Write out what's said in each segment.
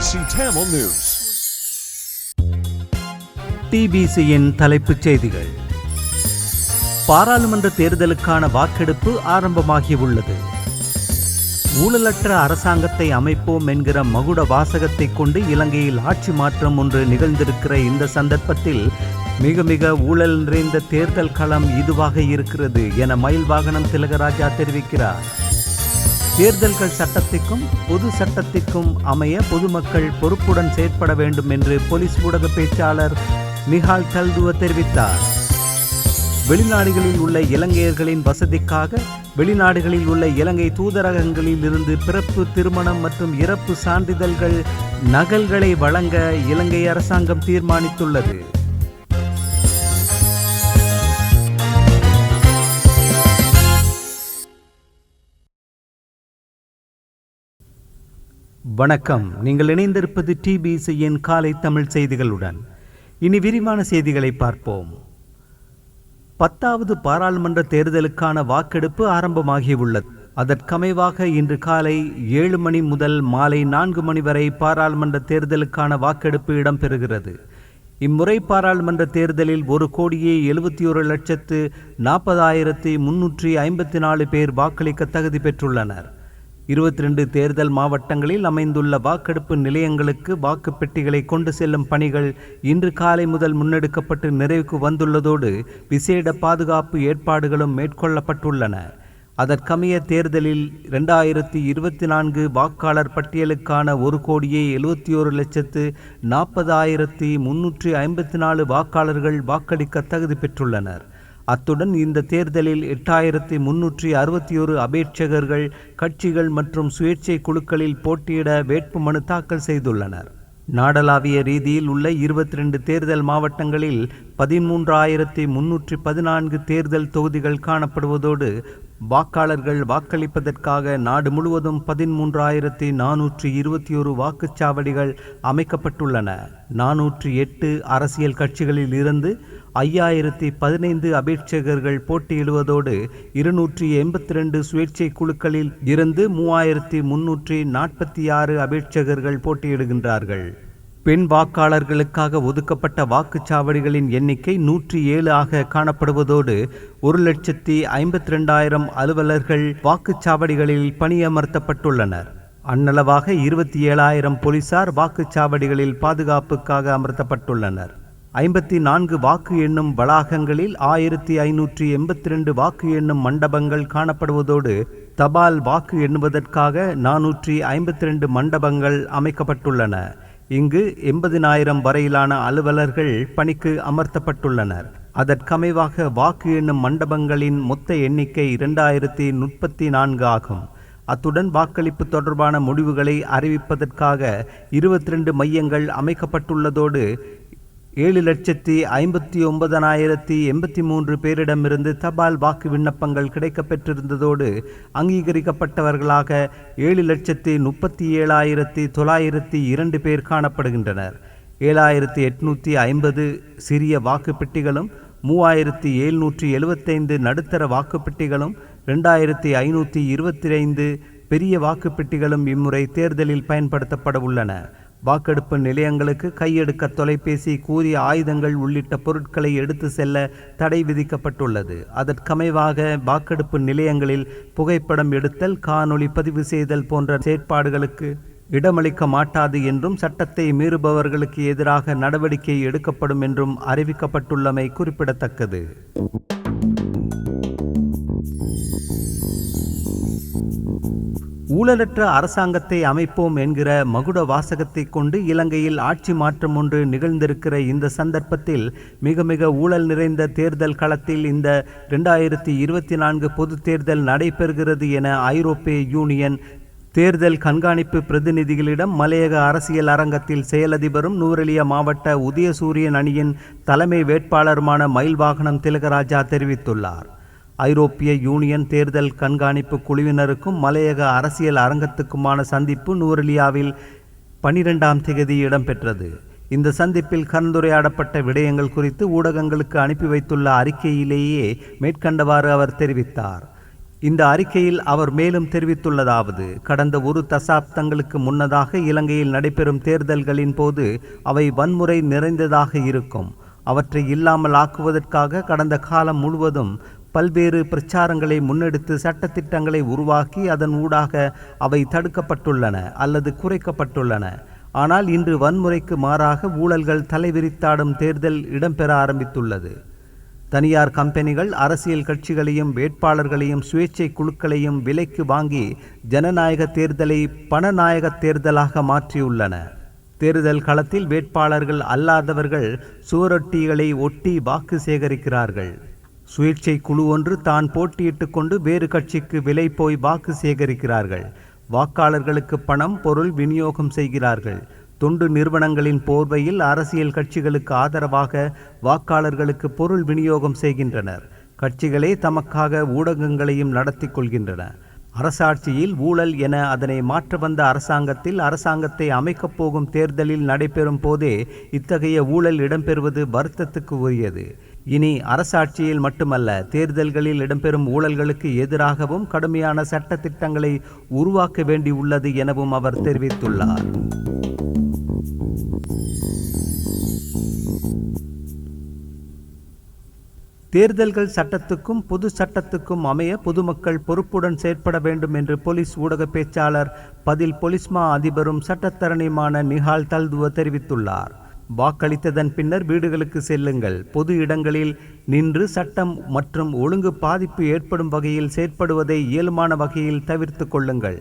TBC Tamil News. டிபிசியின் தலைப்புச் செய்திகள். பாராளுமன்ற தேர்தலுக்கான வாக்கெடுப்பு ஆரம்பமாகியுள்ளது. ஊழலற்ற அரசாங்கத்தை அமைப்போம் என்கிற மகுட வாசகத்தை கொண்டு இலங்கையில் ஆட்சி மாற்றம் ஒன்று நிகழ்ந்திருக்கிற இந்த சந்தர்ப்பத்தில் மிக ஊழல் நிறைந்த தேர்தல் களம் இதுவாக இருக்கிறது என மயில் வாகனம் திலகராஜா தெரிவிக்கிறார். தேர்தல்கள் சட்டத்திற்கும் பொது சட்டத்திற்கும் அமைய பொதுமக்கள் பொறுப்புடன் செயற்பட வேண்டும் என்று போலீஸ் ஊடக பேச்சாளர் மிஹால் தல்துவ தெரிவித்தார். வெளிநாடுகளில் உள்ள இலங்கையர்களின் வசதிக்காக வெளிநாடுகளில் உள்ள இலங்கை தூதரகங்களில் இருந்து பிறப்பு, திருமணம் மற்றும் இறப்பு சான்றிதழ்கள் நகல்களை வழங்க இலங்கை அரசாங்கம் தீர்மானித்துள்ளது. வணக்கம். நீங்கள் இணைந்திருப்பது டிபிசியின் காலை தமிழ் செய்திகளுடன். இனி விரிவான செய்திகளை பார்ப்போம். 10வது பாராளுமன்ற தேர்தலுக்கான வாக்கெடுப்பு ஆரம்பமாகியுள்ளது. அதற்கமைவாக இன்று காலை 7 மணி முதல் மாலை 4 மணி வரை பாராளுமன்ற தேர்தலுக்கான வாக்கெடுப்பு இடம்பெறுகிறது. இம்முறை பாராளுமன்ற தேர்தலில் 1,71,40,354 பேர் வாக்களிக்க தகுதி பெற்றுள்ளனர். 22 தேர்தல் மாவட்டங்களில் அமைந்துள்ள வாக்கெடுப்பு நிலையங்களுக்கு வாக்குப் பெட்டிகளை கொண்டு செல்லும் பணிகள் இன்று காலை முதல் முன்னெடுக்கப்பட்டு நிறைவுக்கு வந்துள்ளதோடு விசேட பாதுகாப்பு ஏற்பாடுகளும் மேற்கொள்ளப்பட்டுள்ளன. அதற்கமைய தேர்தலில் 2024 வாக்காளர் பட்டியலுக்கான 1,71,40,354 வாக்காளர்கள் வாக்களிக்க தகுதி பெற்றுள்ளனர். அத்துடன் இந்த தேர்தலில் 8,361 அபேட்சகர்கள் கட்சிகள் மற்றும் சுயேட்சை குழுக்களில் போட்டியிட வேட்புமனு தாக்கல் செய்துள்ளனர். நாடளாவிய ரீதியில் உள்ள 22 தேர்தல் மாவட்டங்களில் 13,314 தேர்தல் தொகுதிகள் காணப்படுவதோடு வாக்காளர்கள் வாக்களிப்பதற்காக நாடு முழுவதும் 13,421 வாக்குச்சாவடிகள் அமைக்கப்பட்டுள்ளன. 408 அரசியல் கட்சிகளில் இருந்து 5,015 அபேட்சகர்கள் போட்டியிடுவதோடு 282 சுயேட்சை குழுக்களில் இருந்து 3,346 அபேட்சகர்கள் போட்டியிடுகின்றார்கள். பெண் வாக்காளர்களுக்காக ஒதுக்கப்பட்ட வாக்குச்சாவடிகளின் எண்ணிக்கை 107 ஆக காணப்படுவதோடு 1,52,000 அலுவலர்கள் வாக்குச்சாவடிகளில் பணியமர்த்தப்பட்டுள்ளனர். அன்னளவாக 27,000 போலீசார் வாக்குச்சாவடிகளில் பாதுகாப்புக்காக அமர்த்தப்பட்டுள்ளனர். 54 வாக்கு எண்ணும் வளாகங்களில் 1,582 வாக்கு எண்ணும் மண்டபங்கள் காணப்படுவதோடு தபால் வாக்கு எண்ணுவதற்காக 452 மண்டபங்கள் அமைக்கப்பட்டுள்ளன. இங்கு 80,000 வரையிலான அலுவலர்கள் பணிக்கு அமர்த்தப்பட்டுள்ளனர். அதற்கமைவாக வாக்கு எண்ணும் மண்டபங்களின் மொத்த எண்ணிக்கை 2,034 ஆகும். அத்துடன் வாக்களிப்பு தொடர்பான முடிவுகளை அறிவிப்பதற்காக 22 மையங்கள் அமைக்கப்பட்டுள்ளதோடு 7,59,083 பேரிடமிருந்து தபால் வாக்கு விண்ணப்பங்கள் கிடைக்கப்பெற்றிருந்ததோடு அங்கீகரிக்கப்பட்டவர்களாக 7,37,902 பேர் காணப்படுகின்றனர். 7,850 சிறிய வாக்குப்பெட்டிகளும் 3,775 நடுத்தர வாக்குப்பெட்டிகளும் 2,525 பெரிய வாக்குப்பெட்டிகளும் இம்முறை தேர்தலில் பயன்படுத்தப்பட உள்ளன. வாக்கெடுப்பு நிலையங்களுக்கு கையெடுக்க தொலைபேசி, கூறிய ஆயுதங்கள் உள்ளிட்ட பொருட்களை எடுத்து செல்ல தடை விதிக்கப்பட்டுள்ளது. அதற்கமைவாக வாக்கெடுப்பு நிலையங்களில் புகைப்படம் எடுத்தல், காணொளி பதிவு செய்தல் போன்ற செயற்பாடுகளுக்கு இடமளிக்க மாட்டாது என்றும் சட்டத்தை மீறுபவர்களுக்கு எதிராக நடவடிக்கை எடுக்கப்படும் என்றும் அறிவிக்கப்பட்டுள்ளமை குறிப்பிடத்தக்கது. ஊழலற்ற அரசாங்கத்தை அமைப்போம் என்கிற மகுட வாசகத்தை கொண்டு இலங்கையில் ஆட்சி மாற்றம் ஒன்று நிகழ்ந்திருக்கிற இந்த சந்தர்ப்பத்தில் மிக ஊழல் நிறைந்த தேர்தல் களத்தில் இந்த 2024 பொது தேர்தல் நடைபெறுகிறது என ஐரோப்பிய யூனியன் தேர்தல் கண்காணிப்பு பிரதிநிதிகளிடம் மலையக அரசியல் அரங்கத்தில் செயலதிபரும் நூரெலியா மாவட்ட உதயசூரியன் அணியின் தலைமை வேட்பாளருமான மயில் வாகனம் திலகராஜா தெரிவித்துள்ளார். ஐரோப்பிய யூனியன் தேர்தல் கண்காணிப்பு குழுவினருக்கும் மலையக அரசியல் அரங்கத்துக்குமான சந்திப்பு நூரெலியாவில் 12ஆம் தேதி இடம்பெற்றது. இந்த சந்திப்பில் கலந்துரையாடப்பட்ட விடயங்கள் குறித்து ஊடகங்களுக்கு அனுப்பி வைத்துள்ள அறிக்கையிலேயே மேற்கண்டவாறு அவர் தெரிவித்தார். இந்த அறிக்கையில் அவர் மேலும் தெரிவித்துள்ளதாவது, கடந்த ஒரு தசாப்தங்களுக்கு முன்னதாக இலங்கையில் நடைபெறும் தேர்தல்களின் போது அவை வன்முறை நிறைந்ததாக இருக்கும். அவற்றை இல்லாமல் ஆக்குவதற்காக கடந்த காலம் முழுவதும் பல்வேறு பிரச்சாரங்களை முன்னெடுத்து சட்டத்திட்டங்களை உருவாக்கி அதன் ஊடாக அவை தடுக்கப்பட்டுள்ளன அல்லது குறைக்கப்பட்டுள்ளன. ஆனால் இன்று வன்முறைக்கு மாறாக ஊழல்கள் தலைவிரித்தாடும் தேர்தல் இடம்பெற ஆரம்பித்துள்ளது. தனியார் கம்பெனிகள் அரசியல் கட்சிகளையும் வேட்பாளர்களையும் சுயேட்சை குழுக்களையும் விலைக்கு வாங்கி ஜனநாயக தேர்தலை பணநாயக தேர்தலாக மாற்றியுள்ளன. தேர்தல் களத்தில் வேட்பாளர்கள் அல்லாதவர்கள் சுவரொட்டிகளை ஒட்டி வாக்கு சேகரிக்கிறார்கள். சுயேட்சை குழு ஒன்று தான் போட்டியிட்டு கொண்டு வேறு கட்சிக்கு விலை போய் வாக்கு சேகரிக்கிறார்கள். வாக்காளர்களுக்கு பணம் பொருள் விநியோகம் செய்கிறார்கள். தொண்டு நிறுவனங்களின் போர்வையில் அரசியல் கட்சிகளுக்கு ஆதரவாக வாக்காளர்களுக்கு பொருள் விநியோகம் செய்கின்றனர். கட்சிகளே தமக்காக ஊடகங்களையும் நடத்தி கொள்கின்றன. அரசாட்சியில் ஊழல் என அதனை மாற்ற வந்த அரசாங்கத்தை அமைக்கப் போகும் தேர்தலில் நடைபெறும் போதே இத்தகைய ஊழல் இடம்பெறுவது வருத்தத்துக்கு உரியது. இனி அரசாட்சியில் மட்டுமல்ல, தேர்தல்களில் இடம்பெறும் ஊழல்களுக்கு எதிராகவும் கடுமையான சட்ட திட்டங்களை உருவாக்க வேண்டியுள்ளது எனவும் அவர் தெரிவித்துள்ளார். தேர்தல்கள் சட்டத்துக்கும் பொது சட்டத்துக்கும் அமைய பொதுமக்கள் பொறுப்புடன் செயற்பட வேண்டும் என்று போலீஸ் ஊடக பேச்சாளர் பதில் பொலிஸ்மா அதிபரும் சட்டத்தரணியுமான நிஹால் தல்துவ தெரிவித்துள்ளார். வாக்களித்ததன் பின்னர் வீடுகளுக்கு செல்லுங்கள். பொது இடங்களில் நின்று சட்டம் மற்றும் ஒழுங்கு பாதிப்பு ஏற்படும் வகையில் செயற்படுவதை இயலுமான வகையில் தவிர்த்து கொள்ளுங்கள்.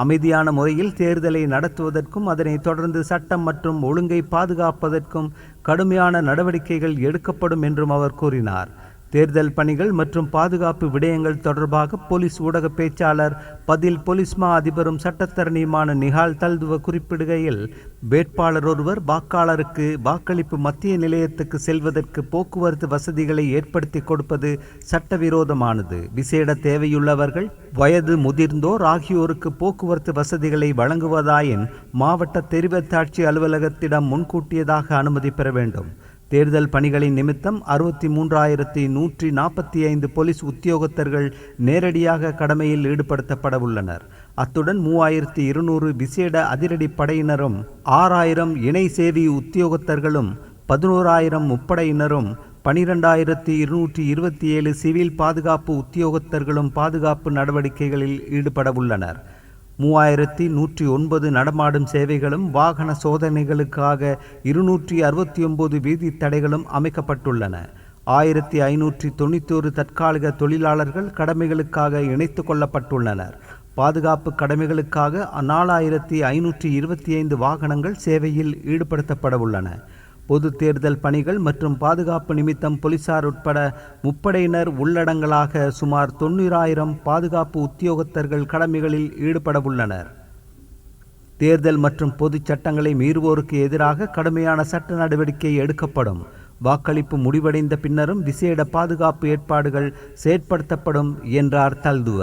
அமைதியான முறையில் தேர்தலை நடத்துவதற்கும் அதனை தொடர்ந்து சட்டம் மற்றும் ஒழுங்கை பாதுகாப்பதற்கும் கடுமையான நடவடிக்கைகள் எடுக்கப்படும் என்றும் அவர் கூறினார். தேர்தல் பணிகள் மற்றும் பாதுகாப்பு விடயங்கள் தொடர்பாக போலீஸ் ஊடக பேச்சாளர் பதில் பொலிஸ்மா அதிபரும் சட்டத்தரணியுமான நிஹால் தல்துவ குறிப்பிடுகையில், வேட்பாளர் ஒருவர் வாக்காளருக்கு வாக்களிப்பு மத்திய நிலையத்துக்கு செல்வதற்கு போக்குவரத்து வசதிகளை ஏற்படுத்தி கொடுப்பது சட்டவிரோதமானது. விசேட தேவையுள்ளவர்கள், வயது முதிர்ந்தோர் ஆகியோருக்கு போக்குவரத்து வசதிகளை வழங்குவதாயின் மாவட்ட தெரிவத்தாட்சி அலுவலகத்திடம் முன்கூட்டியதாக அனுமதி பெற வேண்டும். தேர்தல் பணிகளின் நிமித்தம் 63,145 போலீஸ் உத்தியோகத்தர்கள் நேரடியாக கடமையில் ஈடுபடுத்தப்பட உள்ளனர். அத்துடன் 3,200 விசேட அதிரடி படையினரும் 6,000 இணை சேவை உத்தியோகத்தர்களும் 11,000 முப்படையினரும் 12,227 சிவில் பாதுகாப்பு உத்தியோகத்தர்களும் பாதுகாப்பு நடவடிக்கைகளில் ஈடுபட உள்ளனர். 3,109 நடமாடும் சேவைகளும் வாகன சோதனைகளுக்காக 269 வீதி தடைகளும் அமைக்கப்பட்டுள்ளன. 1,591 தற்காலிக தொழிலாளர்கள் கடமைகளுக்காக இணைத்து கொள்ளப்பட்டுள்ளனர். பாதுகாப்பு கடமைகளுக்காக 4,525 வாகனங்கள் சேவையில் ஈடுபடுத்தப்பட உள்ளன. பொது தேர்தல் பணிகள் மற்றும் பாதுகாப்பு நிமித்தம் போலீசார் உட்பட முப்படையினர் உள்ளடங்கலாக சுமார் 90,000 பாதுகாப்பு உத்தியோகத்தர்கள் கடமைகளில் ஈடுபட உள்ளனர். தேர்தல் மற்றும் பொது சட்டங்களை மீறுவோருக்கு எதிராக கடுமையான சட்ட நடவடிக்கை எடுக்கப்படும். வாக்களிப்பு முடிவடைந்த பின்னரும் விசேட பாதுகாப்பு ஏற்பாடுகள் செயற்படுத்தப்படும் என்றார் தல்துவ.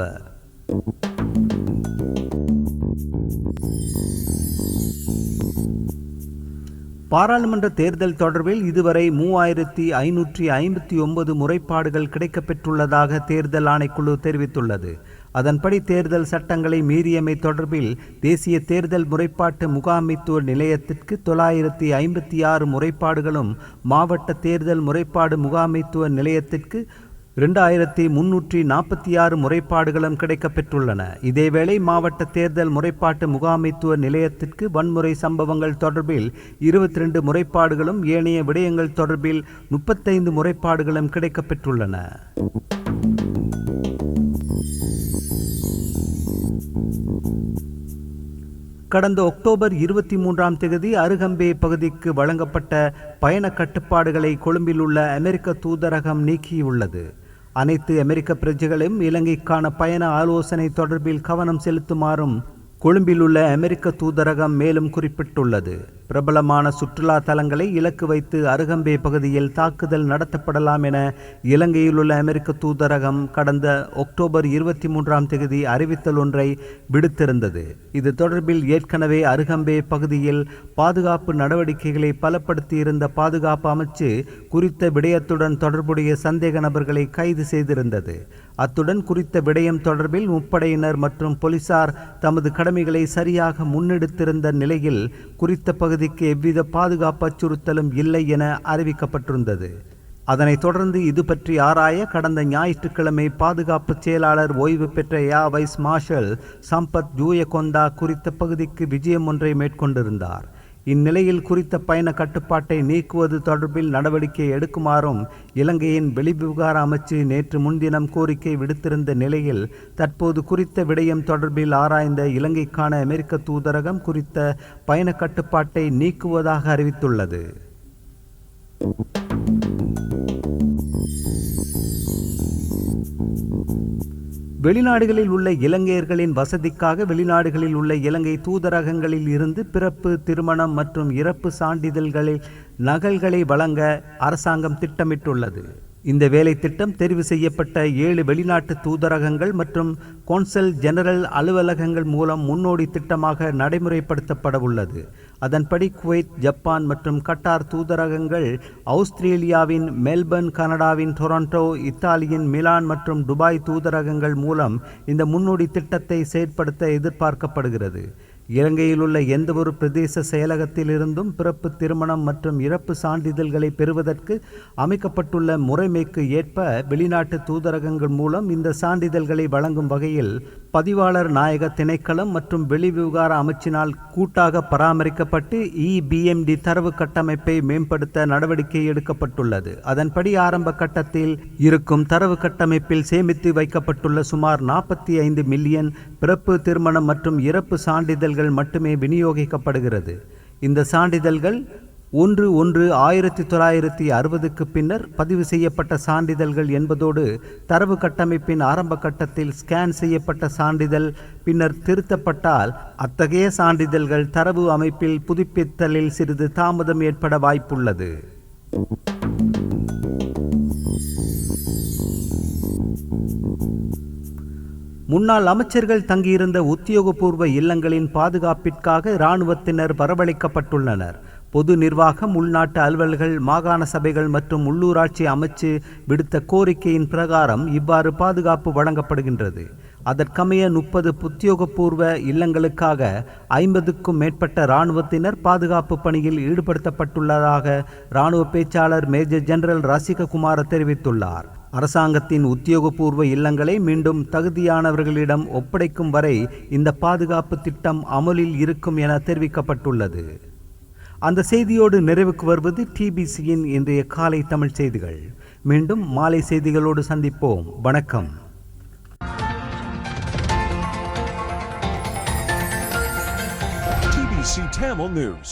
பாராளுமன்ற தேர்தல் தொடர்பில் இதுவரை 3,559 முறைப்பாடுகள் கிடைக்கப்பெற்றுள்ளதாக தேர்தல் ஆணைக்குழு தெரிவித்துள்ளது. அதன்படி தேர்தல் சட்டங்களை மீறியமை தொடர்பில் தேசிய தேர்தல் முறைப்பாட்டு முகாமைத்துவ நிலையத்திற்கு 956 முறைப்பாடுகளும், மாவட்ட தேர்தல் முறைப்பாடு முகாமைத்துவ நிலையத்திற்கு 2,346 முறைப்பாடுகளும் கிடைக்கப்பெற்றுள்ளன. இதேவேளை மாவட்ட தேர்தல் முறைப்பாட்டு முகாமைத்துவ நிலையத்திற்கு வன்முறை சம்பவங்கள் தொடர்பில் 22 முறைப்பாடுகளும், ஏனைய விடயங்கள் தொடர்பில் 35 முறைப்பாடுகளும் கிடைக்கப்பெற்றுள்ளன. கடந்த அக்டோபர் 23ஆம் தேதி அருகம்பே பகுதிக்கு வழங்கப்பட்ட பயண கட்டுப்பாடுகளை கொழும்பில் உள்ள அமெரிக்க தூதரகம் நீக்கியுள்ளது. அனைத்து அமெரிக்க பிரஜைகளும் இலங்கைக்கான பயண ஆலோசனை தொடர்பில் கவனம் செலுத்துமாறும் கொழும்பில் உள்ள அமெரிக்க தூதரகம் மேலும் குறிப்பிட்டுள்ளது. பிரபலமான சுற்றுலா தலங்களை இலக்கு வைத்து அருகம்பே பகுதியில் தாக்குதல் நடத்தப்படலாம் என இலங்கையில் உள்ள அமெரிக்க தூதரகம் கடந்த அக்டோபர் 23ஆம் தேதி அறிவித்தல் ஒன்றை விடுத்திருந்தது. இது தொடர்பில் ஏற்கனவே அருகம்பே பகுதியில் பாதுகாப்பு நடவடிக்கைகளை பலப்படுத்தியிருந்த பாதுகாப்பு அமைச்சு குறித்த விடயத்துடன் தொடர்புடைய சந்தேக நபர்களை கைது செய்திருந்தது. அத்துடன் குறித்த விடயம் தொடர்பில் முப்படையினர் மற்றும் போலீசார் தமது கடமைகளை சரியாக முன்னெடுத்திருந்த நிலையில் குறித்த பகுதிக்கு எவ்வித பாதுகாப்பு அச்சுறுத்தலும் இல்லை என அறிவிக்கப்பட்டிருந்தது. அதனைத் தொடர்ந்து இது பற்றி ஆராய கடந்த ஞாயிற்றுக்கிழமை பாதுகாப்பு செயலாளர் ஓய்வு பெற்ற ஏர் வைஸ் மார்ஷல் சம்பத் ஜூயகொண்டா குறித்த பகுதிக்கு விஜயம் ஒன்றை மேற்கொண்டிருந்தார். இந்நிலையில் குறித்த பயண கட்டுப்பாட்டை நீக்குவது தொடர்பில் நடவடிக்கை எடுக்குமாறும் இலங்கையின் வெளிவிவகார அமைச்சு நேற்று முன்தினம் கோரிக்கை விடுத்திருந்த நிலையில் தற்போது குறித்த விடயம் தொடர்பில் ஆராய்ந்த இலங்கைக்கான அமெரிக்க தூதரகம் குறித்த பயண கட்டுப்பாட்டை நீக்குவதாக அறிவித்துள்ளது. வெளிநாடுகளில் உள்ள இலங்கையர்களின் வசதிக்காக வெளிநாடுகளில் உள்ள இலங்கை தூதரகங்களில் இருந்து பிறப்பு, திருமணம் மற்றும் இறப்பு சான்றிதழ்களில் நகல்களை வழங்க அரசாங்கம் திட்டமிட்டுள்ளது. இந்த வேலை திட்டம் தெரிவு செய்யப்பட்ட 7 வெளிநாட்டு தூதரகங்கள் மற்றும் கோன்சல் ஜெனரல் அலுவலகங்கள் மூலம் முன்னோடி திட்டமாக நடைமுறைப்படுத்தப்பட உள்ளது. அதன்படி குவைத், ஜப்பான் மற்றும் கட்டார் தூதரகங்கள், ஆஸ்திரேலியாவின் மெல்பர்ன், கனடாவின் டொரண்டோ, இத்தாலியின் மிலான் மற்றும் துபாய் தூதரகங்கள் மூலம் இந்த முன்னோடி திட்டத்தை செயற்படுத்த எதிர்பார்க்கப்படுகிறது. இலங்கையில் உள்ள எந்தவொரு பிரதேச செயலகத்திலிருந்தும் பிறப்பு, திருமணம் மற்றும் இறப்பு சான்றிதழ்களை பெறுவதற்கு அமைக்கப்பட்டுள்ள முறைமைக்கு ஏற்ப வெளிநாட்டு தூதரகங்கள் மூலம் இந்த சான்றிதழ்களை வழங்கும் வகையில் பதிவாளர் நாயக திணைக்களம் மற்றும் வெளிவிவகார அமைச்சினால் கூட்டாக பராமரிக்கப்பட்டு EBMD தரவு கட்டமைப்பை மேம்படுத்த நடவடிக்கை எடுக்கப்பட்டுள்ளது. அதன்படி ஆரம்ப கட்டத்தில் இருக்கும் தரவு கட்டமைப்பில் சேமித்து வைக்கப்பட்டுள்ள சுமார் 45 மில்லியன் பிறப்பு, திருமணம் மற்றும் இறப்பு சான்றிதழ்கள் மட்டுமே விநியோகிக்கப்படுகிறது. இந்த சான்றிதழ்கள் 1/1/1960க்கு பின்னர் பதிவு செய்யப்பட்ட சான்றிதழ்கள் என்பதோடு தரவு கட்டமைப்பின் ஆரம்ப கட்டத்தில் ஸ்கேன் செய்யப்பட்ட சான்றிதழ் பின்னர் திருத்தப்பட்டால் அத்தகைய சான்றிதழ்கள் தரவு அமைப்பில் புதுப்பித்தலில் சிறிது தாமதம் ஏற்பட வாய்ப்புள்ளது. முன்னாள் அமைச்சர்கள் தங்கியிருந்த உத்தியோகபூர்வ இல்லங்களின் பாதுகாப்பிற்காக இராணுவத்தினர் வரவழைக்கப்பட்டுள்ளனர். பொது நிர்வாகம், உள்நாட்டு அலுவல்கள், மாகாண சபைகள் மற்றும் உள்ளூராட்சி அமைச்சு விடுத்த கோரிக்கையின் பிரகாரம் இவ்வாறு பாதுகாப்பு வழங்கப்படுகின்றது. அதற்கமைய 30 உத்தியோகபூர்வ இல்லங்களுக்காக 50க்கும் மேற்பட்ட இராணுவத்தினர் பாதுகாப்பு பணியில் ஈடுபடுத்தப்பட்டுள்ளதாக இராணுவ பேச்சாளர் மேஜர் ஜெனரல் ரசிககுமார தெரிவித்துள்ளார். அரசாங்கத்தின் உத்தியோகபூர்வ இல்லங்களை மீண்டும் தகுதியானவர்களிடம் ஒப்படைக்கும் வரை இந்த பாதுகாப்பு திட்டம் அமலில் இருக்கும் என தெரிவிக்கப்பட்டுள்ளது. அந்த செய்தியோடு நிறைவுக்கு வருவது TBCயின் இன்றைய காலை தமிழ் செய்திகள். மீண்டும் மாலை செய்திகளோடு சந்திப்போம். வணக்கம். TBC Tamil News.